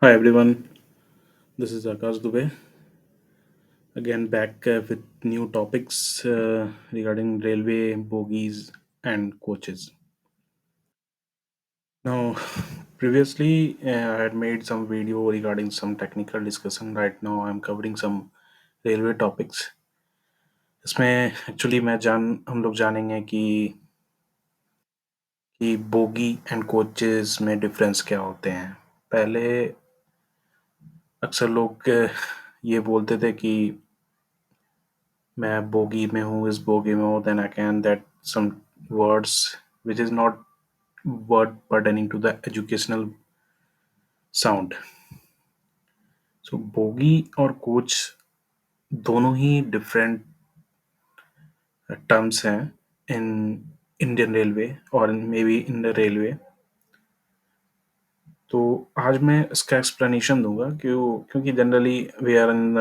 Hi everyone, this is Akash Dubey again back with new topics regarding railway bogies and coaches. Now, previously I had made some video regarding some technical discussion. Right now, I'm covering some railway topics. इसमें actually मैं जान हम लोग जानेंगे कि bogie and coaches में difference क्या होते हैं। पहले अक्सर लोग ये बोलते थे कि मैं बोगी में हूँ, इस बोगी में हूँ, then I can that some words which is not word pertaining to the educational sound. So bogie और कोच दोनों ही डिफरेंट टर्म्स हैं इन इंडियन रेलवे और may be in the railway. तो आज मैं इसका एक्सप्लेनेशन दूंगा क्योंकि generally we are in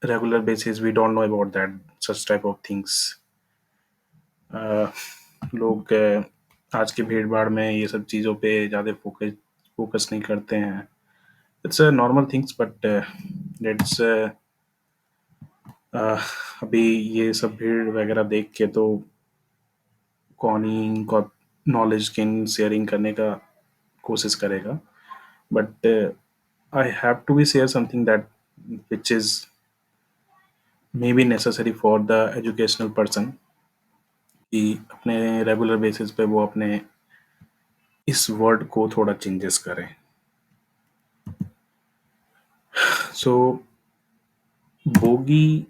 regular basis we don't know about that such type of things. लोग आज की भीड़ भाड़ में ये सब चीज़ों पे ज़्यादा फोकस फोकस नहीं करते हैं। It's a normal things but let's अभी ये सब भीड़ वगैरह देख के तो कौन ही इनका नॉलेज गेन शेयरिंग करने का कोशिश करेगा। But I have to be share something that which is may be necessary for the educational person कि अपने रेगुलर बेसिस पे वो अपने इस वर्ड को थोड़ा चेंजेस करें। सो bogie,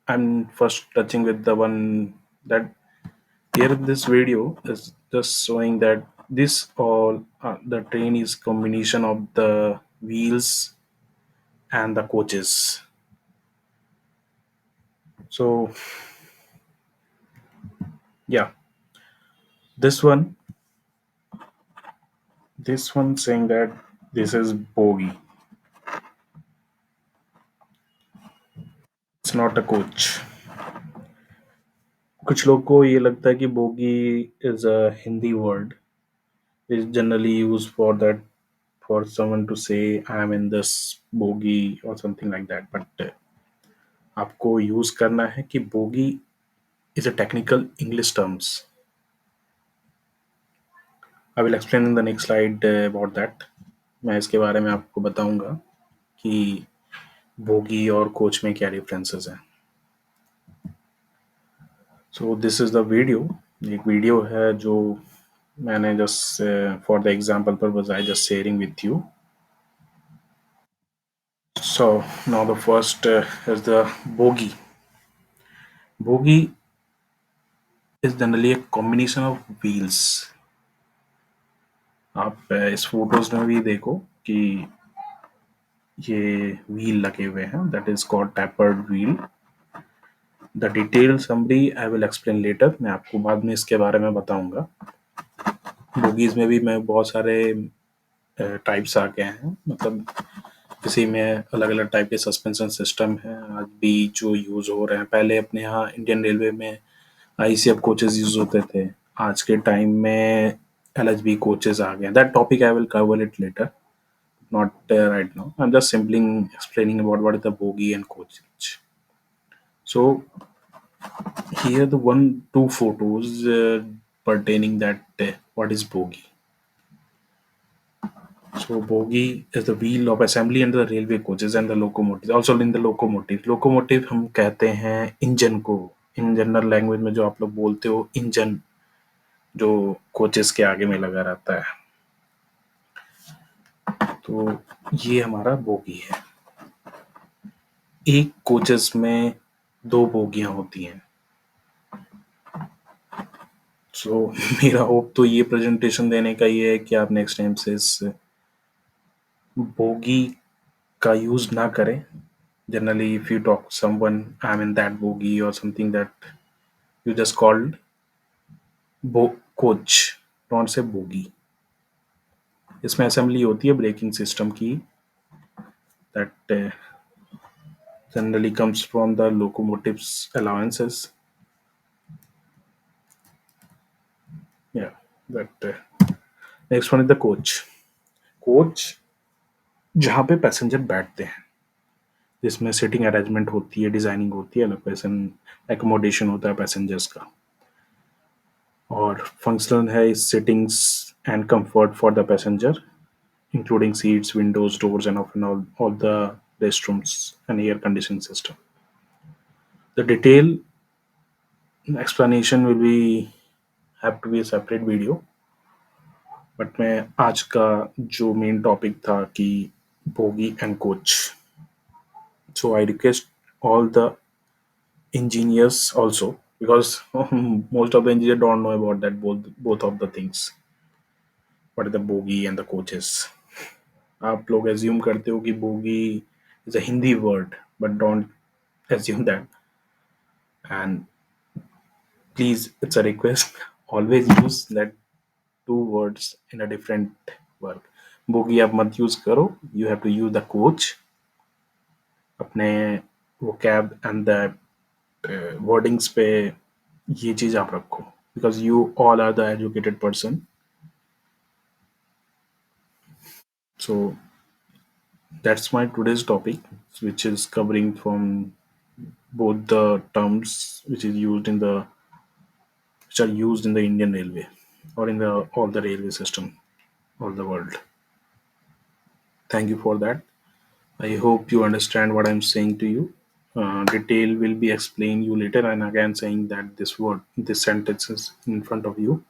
I'm first touching with the one that here this video is just showing that this all the train is combination of the wheels and the coaches. So yeah, this one this one saying that this is bogie, it's not a coach. कुछ लोग को ये लगता है कि bogie is a Hindi word is generally used for that, for someone to say I am in this bogie or something like that, but आपको use करना है कि bogie is a technical English terms. I will explain in the next slide about that. मैं इसके बारे में आपको बताऊंगा कि बोगी और कोच में क्या डिफरेंसेस हैं। So this is the video. एक वीडियो है जो मैंने just for the example purpose I just sharing with you. So now the first is the bogie. Bogie is generally a combination of wheels. आप इस photos में भी देखो कि ये व्हील लगे हुए हैं, that is called tapered wheel. The detail summary I will explain letter, मैं आपको बाद में इसके बारे में बताऊंगा। बोगीज में भी मैं बहुत सारे टाइप्स आ गए हैं, मतलब इसी में अलग अलग टाइप के सस्पेंशन सिस्टम हैं आज भी जो यूज हो रहे हैं। पहले अपने यहाँ इंडियन रेलवे में आईसीएफ कोचेस यूज होते थे, आज के टाइम में एलएचबी कोचेस आ गए। That topic I will cover it later, not right now. I'm just simply explaining about what is the bogie and coach. So here the one two photos pertaining that what is bogie. So bogie is the wheel of assembly and the railway coaches and the locomotives. Also in the locomotive, locomotive हम कहते हैं engine को। In general language में जो आप लोग बोलते हो इंजन, जो कोचेस के आगे में लगा रहता है, तो ये हमारा बोगी है। एक कोचेस में दो बोगियां होती हैं। सो मेरा होप तो ये प्रेजेंटेशन देने का ये है कि आप नेक्स्ट टाइम से इस बोगी का यूज ना करें। Generally if you talk someone I am in that bogie और something that you just called बो कोच, डोंट से बोगी। इसमें असेंबली होती है ब्रेकिंग सिस्टम की, that generally comes from the locomotives allowances. Yeah, that next one is the coach. Coach जहाँ पे passenger बैठते हैं, जिसमें सीटिंग अरेंजमेंट होती है, डिजाइनिंग होती है, लोकेशन एकोमोडेशन होता है पैसेंजर्स का, और फंक्शनल है sittings and comfort for the passenger, including seats, windows, doors, and often all the restrooms and air conditioning system. The detailed explanation will be have to be a separate video. But मैं आज का जो main topic था कि bogie and coach, so I request all the engineers also, because most of the engineers don't know about that both of the things, what are the bogie and the coaches. आप लोग assume करते हो कि bogie is a Hindi word, but don't assume that. And please, it's a request, always use that two words in a different work. Bogie आप मत use करो, you have to use the coach, अपने वो cab and the wordings पे ये चीज आप रखो, because you all are the educated person. So that's my today's topic, which is covering from both the terms which are used in the Indian Railway or in the all the railway system of the world. Thank you for that. I hope you understand what I'm saying to you. Detail will be explained you later, and again saying that this word, this sentence is in front of you.